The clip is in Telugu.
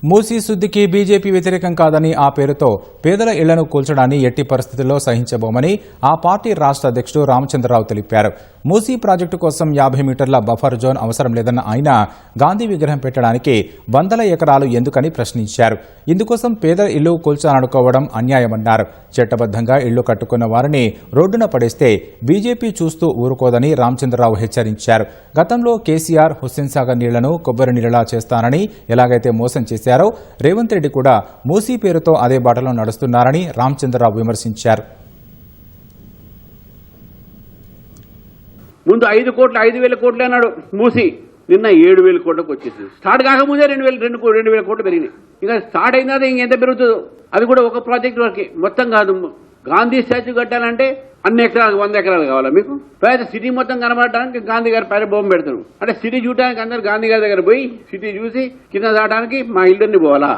మూసీ సుద్దికి బీజేపీ వ్యతిరేకం కాదని ఆ పేరుతో పేదల ఇళ్లను కూల్చడాన్ని ఎట్టి పరిస్థితుల్లో సహించబోమని ఆ పార్టీ రాష్ట్ర అధ్యక్షుడు రామచంద్రరావు తెలిపారు. మూసీ ప్రాజెక్టు కోసం 50 మీటర్ల బఫర్ జోన్ అవసరం లేదన్న ఆయన గాంధీ విగ్రహం పెట్టడానికి వందల ఎకరాలు ఎందుకని ప్రశ్నించారు. ఇందుకోసం పేదల ఇళ్లు కూల్చాలనుకోవడం అన్యాయమన్నారు. చట్టబద్దంగా ఇళ్లు కట్టుకున్న వారిని రోడ్డున పడేస్తే బీజేపీ చూస్తూ ఊరుకోదని రామచంద్రరావు హెచ్చరించారు. గతంలో కేసీఆర్ హుస్సేన్ సాగర్ నీళ్లను కొబ్బరి నీళ్లలా చేస్తానని ఎలాగైతే మోసం చేశారో రేవంత్ రెడ్డి కూడా మూసీ పేరుతో అదే బాటలో నడుస్తున్నారని రామచంద్రరావు విమర్శించారు. ముందు 5 కోట్లు 5,000 కోట్లు అన్నాడు మూసి, నిన్న 7,000 కోట్లకు వచ్చేసింది. స్టార్ట్ కాకముందే 2,000 కోట్లు పెరిగినాయి. ఇంకా స్టార్ట్ అయినా ఇంకెంత పెరుగుతుందో, అది కూడా ఒక ప్రాజెక్ట్ వరకే, మొత్తం కాదు. గాంధీ స్టాచ్యూ కట్టాలంటే అన్ని ఎకరాలు 100 ఎకరాలు కావాలా మీకు? పేద సిటీ మొత్తం కనబడటానికి గాంధీ గారి పైన బొమ్మ పెడతారు అంటే సిటీ చూడటానికి అందరు గాంధీ గారి దగ్గర పోయి సిటీ చూసి కింద దాటానికి మా ఇల్లుని పోవాలా?